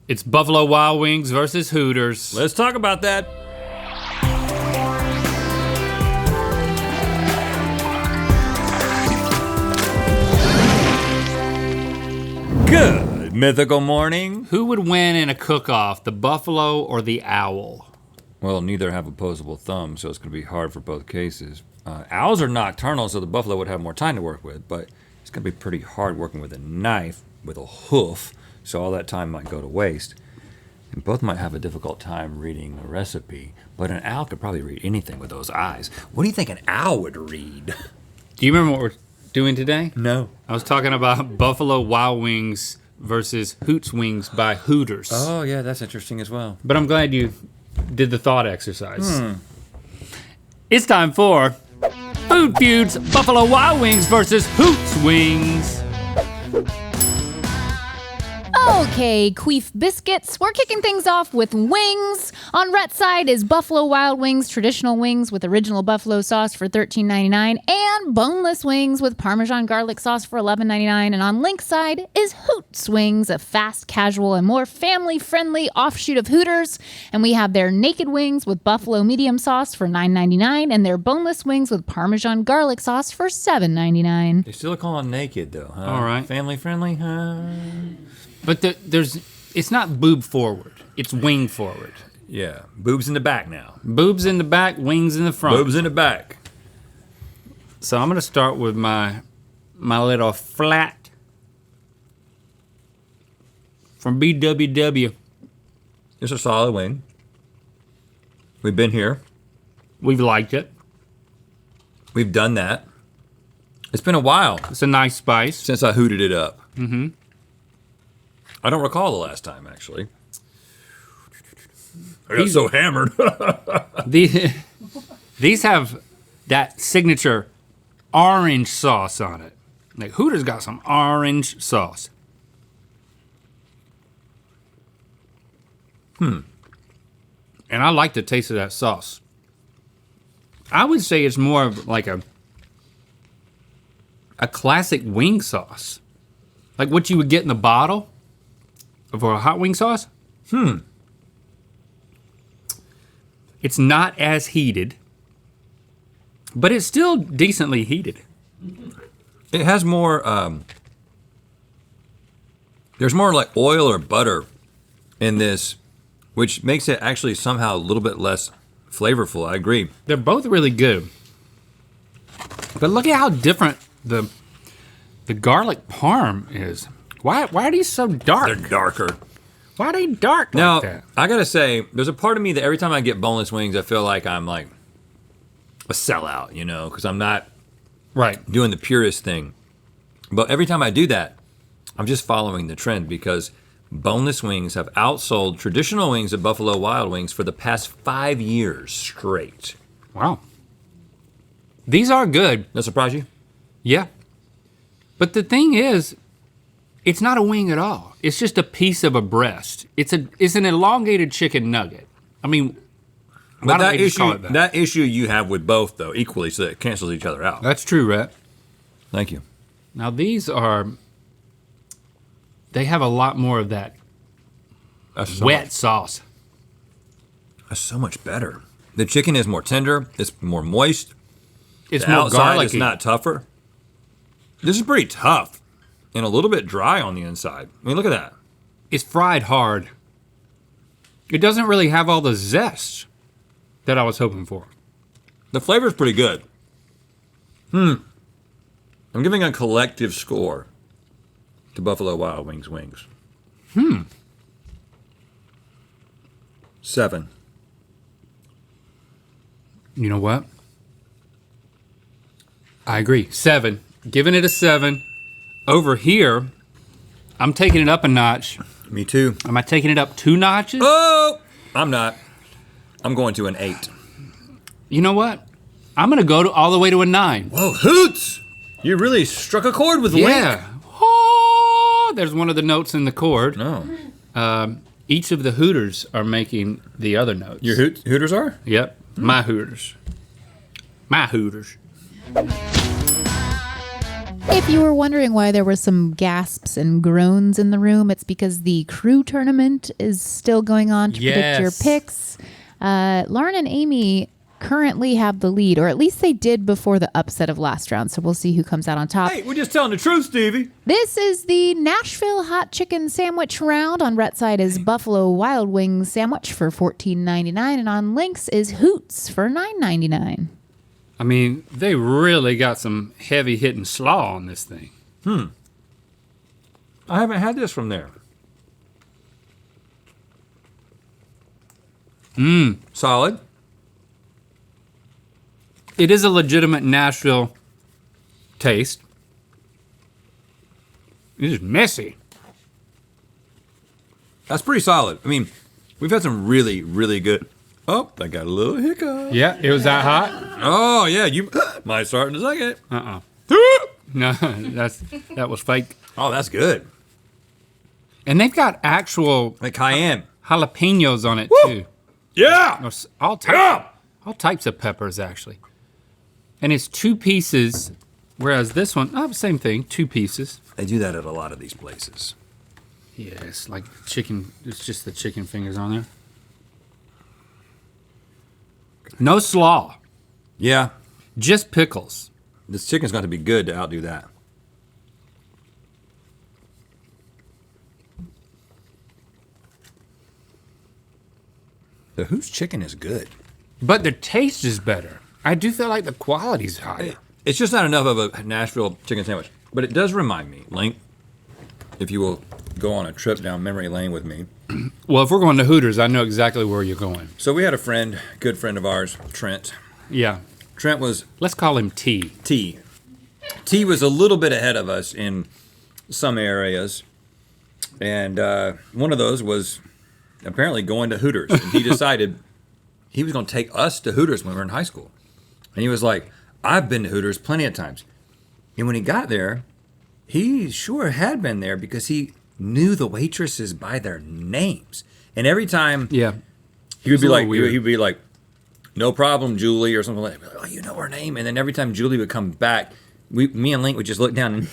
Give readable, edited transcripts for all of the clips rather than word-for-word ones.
It's Buffalo Wild Wings versus Hooters. Let's talk about that. Good mythical morning. Who would win in a cook-off, the buffalo or the owl? Well, neither have opposable thumbs, so it's gonna be hard for both cases. Owls are nocturnal, so the buffalo would have more time to work with, but it's gonna be pretty hard working with a knife with a hoof, so all that time might go to waste. And both might have a difficult time reading a recipe, but an owl could probably read anything with those eyes. What do you think an owl would read? Do you remember what we're doing today? No. I was talking about Buffalo Wild Wings versus Hoots Wings by Hooters. Oh yeah, that's interesting as well. But I'm glad you did the thought exercise. It's time for Food Feuds, Buffalo Wild Wings versus Hoots Wings. Okay, Queef Biscuits, we're kicking things off with wings. On Rhett's side is Buffalo Wild Wings, traditional wings with original buffalo sauce for $13.99, and boneless wings with Parmesan garlic sauce for $11.99. And on Link's side is Hoots Wings, a fast, casual, and more family-friendly offshoot of Hooters. And we have their naked wings with buffalo medium sauce for $9.99, and their boneless wings with Parmesan garlic sauce for $7.99. They still call it naked though, huh? All right. Family friendly, huh? But it's not boob forward, it's wing forward. Yeah, boobs in the back now. Boobs in the back, wings in the front. Boobs in the back. So I'm gonna start with my little flat from BWW. It's a solid wing. We've been here. We've liked it. We've done that. It's been a while It's a nice spice. since I hooted it up. Mm-hmm. I don't recall the last time, actually. I got so hammered. These have that signature orange sauce on it. Like Hooters got some orange sauce. And I like the taste of that sauce. I would say it's more of like a classic wing sauce. Like what you would get in the bottle for a hot wing sauce. It's not as heated, but it's still decently heated. It has more, there's more like oil or butter in this, which makes it actually somehow a little bit less flavorful. I agree. They're both really good. But look at how different the garlic parm is. Why are these so dark? They're darker. Why are they dark Now, like that? I gotta say, there's a part of me that every time I get boneless wings, I feel like I'm like a sellout, you know, because I'm not Right. doing the purest thing. But every time I do that, I'm just following the trend because boneless wings have outsold traditional wings at Buffalo Wild Wings for the past 5 years straight. Wow. These are good. That surprise you? Yeah. But the thing is, it's not a wing at all. It's just a piece of a breast. It's an elongated chicken nugget. I mean, why But don't they just call it that issue you have with both though equally, so that it cancels each other out. That's true, Rhett. Thank you. Now they have a lot more of that That's wet sauce. That's so much better. The chicken is more tender. It's more moist. It's The more outside garlicky. is not tougher. This is pretty tough and a little bit dry on the inside. I mean, look at that. It's fried hard. It doesn't really have all the zest that I was hoping for. The flavor's pretty good. I'm giving a collective score to Buffalo Wild Wings wings. 7. You know what? I agree. 7. Giving it a 7. Over here, I'm taking it up a notch. Me too. Am I taking it up 2 notches? Oh, I'm not. I'm going to an 8. You know what? I'm gonna go all the way to a 9. Whoa, Hoots! You really struck a chord with Link. Yeah. Oh, there's one of the notes in the chord. No. Each of the Hooters are making the other notes. Your Hooters are? Yep. My Hooters. My Hooters. If you were wondering why there were some gasps and groans in the room, it's because the crew tournament is still going on to predict your picks. Lauren and Amy currently have the lead, or at least they did before the upset of last round. So we'll see who comes out on top. Hey, we're just telling the truth, Stevie. This is the Nashville hot chicken sandwich round. On Rhett's side is Buffalo Wild Wings sandwich for $14.99, and on Link's is Hoots for $9.99. I mean, they really got some heavy hitting slaw on this thing. I haven't had this from there. Solid. It is a legitimate Nashville taste. It is messy. That's pretty solid. I mean, we've had some really, really good. Oh, I got a little hiccup. Yeah, it was that hot? Oh, yeah, you might start in a second. No, that was fake. Oh, that's good. And they've got actual Like cayenne. jalapenos on it too. Yeah. No, all types of peppers actually. And it's 2 pieces, whereas this one, same thing, 2 pieces. They do that at a lot of these places. Yeah, it's like chicken, it's just the chicken fingers on there. No slaw, Yeah. just pickles. This chicken's got to be good to outdo that. The Hoots chicken is good. But the taste is better. I do feel like the quality's higher. It's just not enough of a Nashville chicken sandwich. But it does remind me, Link, if you will go on a trip down memory lane with me. Well, if we're going to Hooters, I know exactly where you're going. So we had a friend, good friend of ours, Trent. Yeah. Trent was Let's call him T. T. T was a little bit ahead of us in some areas. And one of those was apparently going to Hooters. And he decided he was going to take us to Hooters when we were in high school. And he was like, I've been to Hooters plenty of times. And when he got there, he sure had been there because he knew the waitresses by their names. And every time Yeah. he would be a like, little weird. he'd be like, no problem, Julie, or something like that. Oh, you know her name. And then every time Julie would come back, me and Link would just look down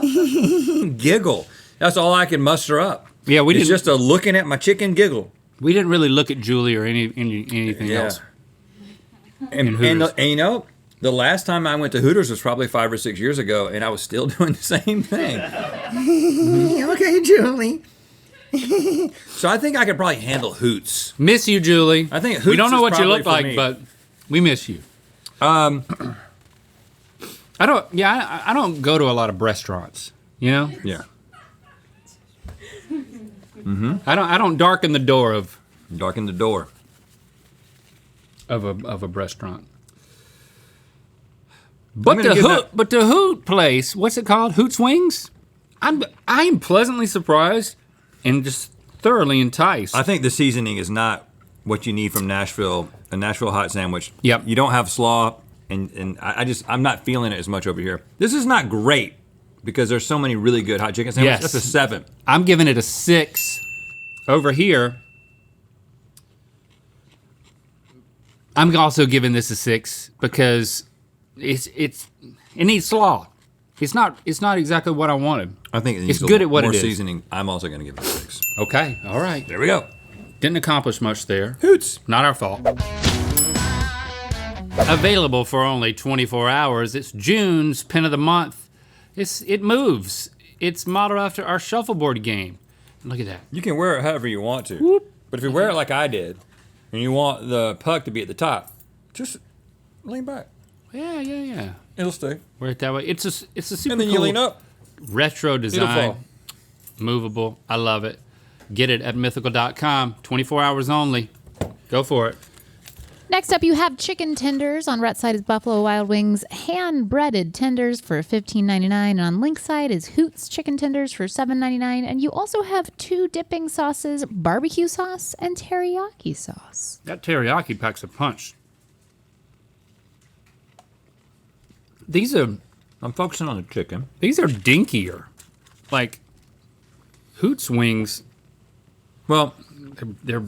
and giggle. That's all I could muster up. Yeah, we It's didn't. just a looking at my chicken giggle. We didn't really look at Julie or anything Yeah. else. And, In and, Hooters. and you know, the last time I went to Hooters was probably 5 or 6 years ago, and I was still doing the same thing. Okay, Julie. So I think I could probably handle Hoots. Miss you, Julie. I think we Hoots don't know is what you probably look for like, me. but we miss you. I don't. Yeah, I don't go to a lot of restaurants. You know, Yeah. I don't darken the door of Darken the door. a restaurant. But gonna give the Hoot place, what's it called? Hoot's Wings. I am pleasantly surprised and just thoroughly enticed. I think the seasoning is not what you need from Nashville, a Nashville hot sandwich. Yep. You don't have slaw, and I'm not feeling it as much over here. This is not great because there's so many really good hot chicken sandwiches. Yes. That's a 7. I'm giving it a 6. Over here, I'm also giving this a 6 because it needs slaw. It's not exactly what I wanted. I think it needs It's a good little at what more it is. seasoning. I'm also going to give it a 6. Okay, all right. There we go. Didn't accomplish much there. Hoots. Not our fault. Available for only 24 hours. It's June's Pin of the Month. It moves. It's modeled after our shuffleboard game. Look at that. You can wear it however you want to. But if you wear it like I did, and you want the puck to be at the top, just lean back. Yeah. It'll stay. Wear it that way. It's a super And then you cool lean up. retro It'll design. fall. Movable. I love it. Get it at mythical.com. 24 hours only. Go for it. Next up, you have chicken tenders. On Rhett's side is Buffalo Wild Wings hand-breaded tenders for $15.99. And on Link's side is Hoots chicken tenders for $7.99. And you also have 2 dipping sauces, barbecue sauce and teriyaki sauce. That teriyaki packs a punch. These are focusing on the chicken. dinkier. Like Hoots wings, Well, they're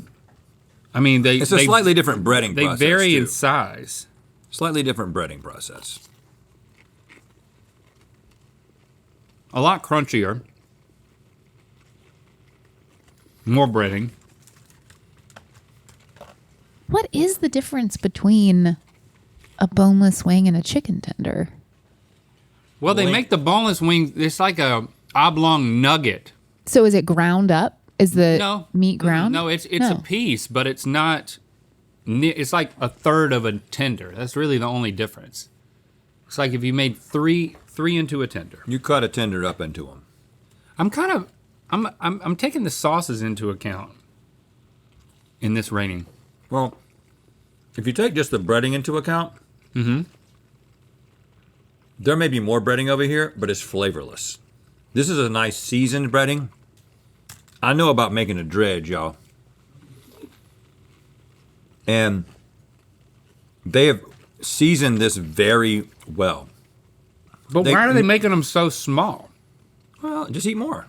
I mean they it's a slightly different breading they process. vary too. in size. Slightly different breading process. A lot crunchier. More breading. What is the difference between a boneless wing and a chicken tender? Well, they make the boneless wings, it's like a oblong nugget. So is it ground up? Is the meat ground? No, it's a piece, but it's not, it's like a third of a tender. That's really the only difference. It's like if you made three into a tender. You cut a tender up into them. I'm taking the sauces into account in this rating. Well, if you take just the breading into account, there may be more breading over here, but it's flavorless. This is a nice seasoned breading. I know about making a dredge, y'all. And they have seasoned this very well. But why are they making them so small? Well, just eat more.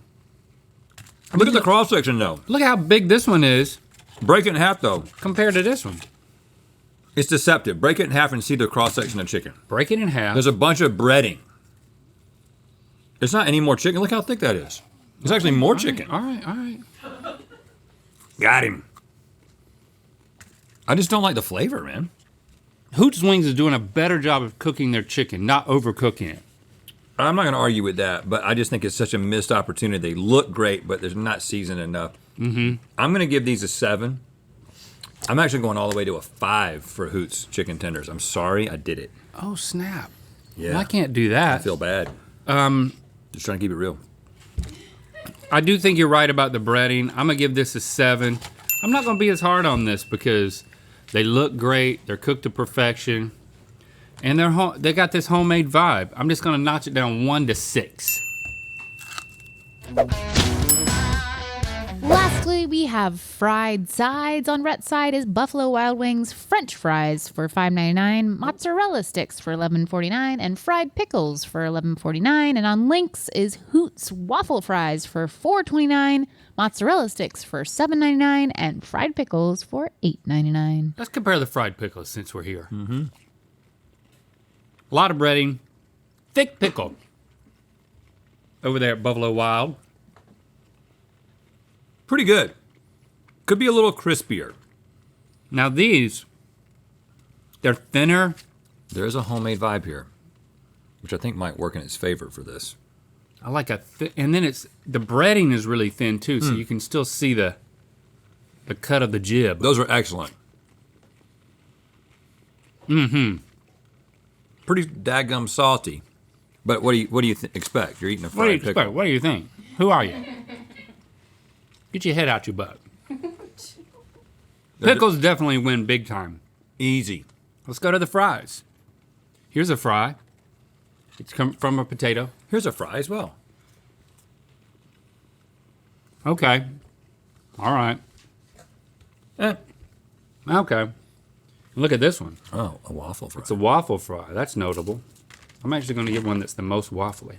Look at the cross section, though. Look how big this one is Break it in half, though. compared to this one. It's deceptive. Break it in half and see the cross section of chicken. Break it in half. There's a bunch of breading. It's not any more chicken. Look how thick that is. It's actually more chicken. All right. Got him. I just don't like the flavor, man. Hooters Wings is doing a better job of cooking their chicken, not overcooking it. I'm not going to argue with that, but I just think it's such a missed opportunity. They look great, but they're not seasoned enough. I'm going to give these a 7. I'm actually going all the way to a 5 for Hoots chicken tenders. I'm sorry, I did it. Oh, snap. Yeah. Well, I can't do that. I feel bad. Just trying to keep it real. I do think you're right about the breading. I'm going to give this a 7. I'm not going to be as hard on this because they look great. They're cooked to perfection. And they got this homemade vibe. I'm just going to notch it down 1 to 6. Lastly, we have fried sides. On Rhett's side is Buffalo Wild Wings French fries for $5.99, mozzarella sticks for $11.49, and fried pickles for $11.49. And on Link's is Hoots waffle fries for $4.29, mozzarella sticks for $7.99, and fried pickles for $8.99. Let's compare the fried pickles since we're here. A lot of breading. Thick pickle. Over there at Buffalo Wild. Pretty good. Could be a little crispier. Now these, they're thinner. There's a homemade vibe here, which I think might work in its favor for this. I like and then the breading is really thin too, so you can still see the cut of the jib. Those are excellent. Pretty daggum salty. But what do you expect? You're eating a What do you fried pickle. expect? What do you think? Who are you? Get your head out your butt. Pickles definitely win big time. Easy. Let's go to the fries. Here's a fry. It's come from a potato. Here's a fry as well. Okay. All right. Okay. Look at this one. Oh, a waffle fry. It's a waffle fry. That's notable. I'm actually going to get one that's the most waffly.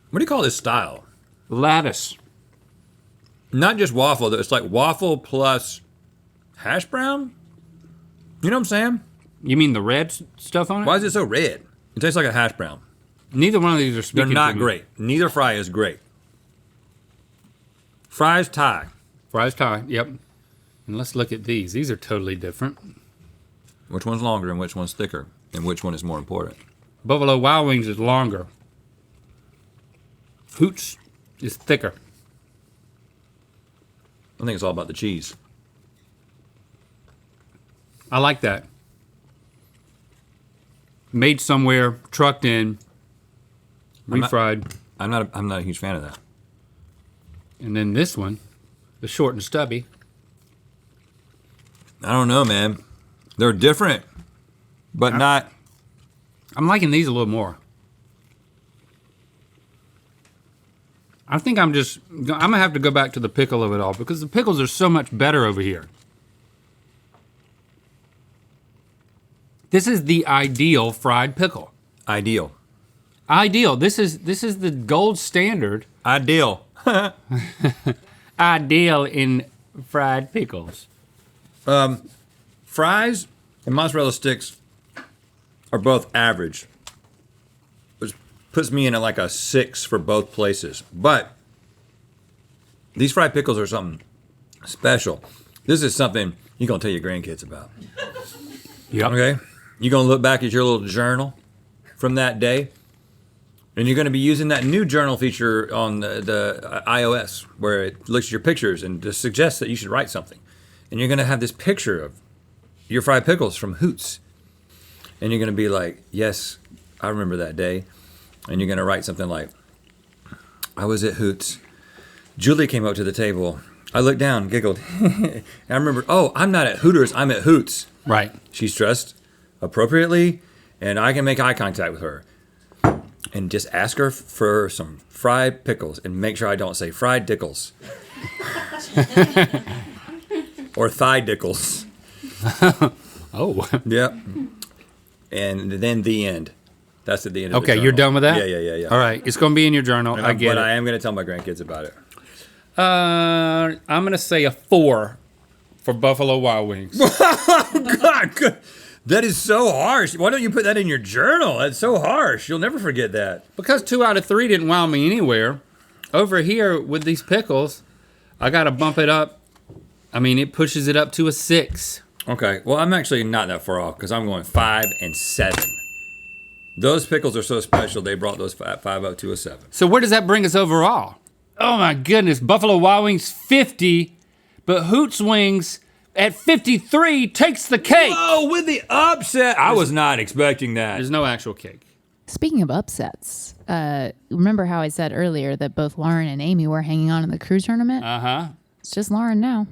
What do you call this style? Lattice. Not just waffle, though. It's like waffle plus hash brown? You know what I'm saying? You mean the red stuff on it? Why is it so red? It tastes like a hash brown. Neither one of these are They're speaking not to me. great. Neither fry is great. Fries tie. Fries tie, yep. And let's look at these. These are totally different. Which one's longer and which one's thicker? And which one is more important? Buffalo Wild Wings is longer. Hoots is thicker. I think it's all about the cheese. I like that. Made somewhere, trucked in, refried. I'm not a huge fan of that. And then this one, the short and stubby. I don't know, man. They're different, but not. I'm liking these a little more. I think I'm gonna have to go back to the pickle of it all because the pickles are so much better over here. This is the ideal fried pickle. Ideal. Ideal. This is the gold standard. Ideal. Ideal in fried pickles. Fries and mozzarella sticks are both average. puts me in at like a 6 for both places. But these fried pickles are something special. This is something you're gonna tell your grandkids about. Yep. Okay? You're gonna look back at your little journal from that day, and you're gonna be using that new journal feature on the iOS, where it looks at your pictures and just suggests that you should write something. And you're gonna have this picture of your fried pickles from Hoots. And you're gonna be like, yes, I remember that day. And you're gonna write something like, I was at Hoots. Julie came up to the table. I looked down, giggled. And I remembered, oh, I'm not at Hooters, I'm at Hoots. Right. She's dressed appropriately, and I can make eye contact with her. And just ask her for some fried pickles, and make sure I don't say fried dickles. Or thigh dickles. Oh. Yep. And then the end. That's at the end of the Okay, journal. you're done with that? Yeah. All right, it's gonna be in your journal. I get But it. I am going to tell my grandkids about it. I'm gonna say a 4 for Buffalo Wild Wings. God, that is so harsh. Why don't you put that in your journal? That's so harsh. You'll never forget that. Because 2 out of 3 didn't wow me anywhere. Over here with these pickles, I gotta bump it up. I mean, it pushes it up to a 6. Okay, well, I'm actually not that far off because I'm going 5 and 7. Those pickles are so special, they brought those 5 up to a 7. So where does that bring us overall? Oh my goodness, Buffalo Wild Wings 50, but Hoots Wings at 53 takes the cake. Oh, with the upset. I was not expecting that. There's no actual cake. Speaking of upsets, remember how I said earlier that both Lauren and Amy were hanging on in the crew tournament? Uh-huh. It's just Lauren now.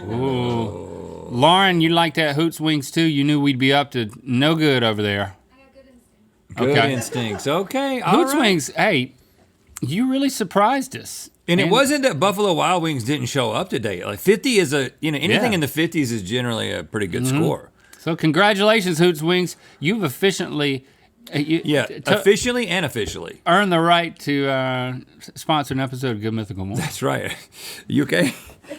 Ooh. Lauren, you like that Hoots Wings too? You knew we'd be up to no good over there. Good Okay. instincts. Okay, all Hoots right. Wings, hey, you really surprised us. And it wasn't that Buffalo Wild Wings didn't show up today. Like 50 is anything Yeah. in the 50s is generally a pretty good score. So congratulations, Hoots Wings. You've officially Officially and officially. earned the right to sponsor an episode of Good Mythical More. That's right. You okay?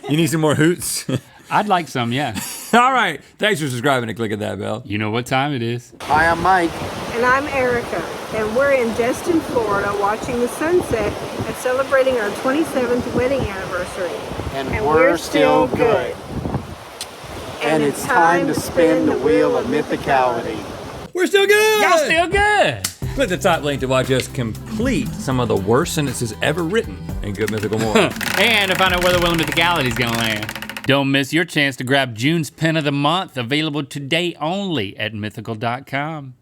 You need some more hoots? I'd like some, yeah. All right. Thanks for subscribing and clicking that bell. You know what time it is. Hi, I'm Mike. And I'm Erica, and we're in Destin, Florida, watching the sunset and celebrating our 27th wedding anniversary. And we're still good. And it's time to spin the wheel of mythicality. We're still good. Y'all still good. Click the top link to watch us complete some of the worst sentences ever written in Good Mythical More. And to find out where the Wheel of Mythicality is going to land. Don't miss your chance to grab June's Pin of the Month, available today only at mythical.com.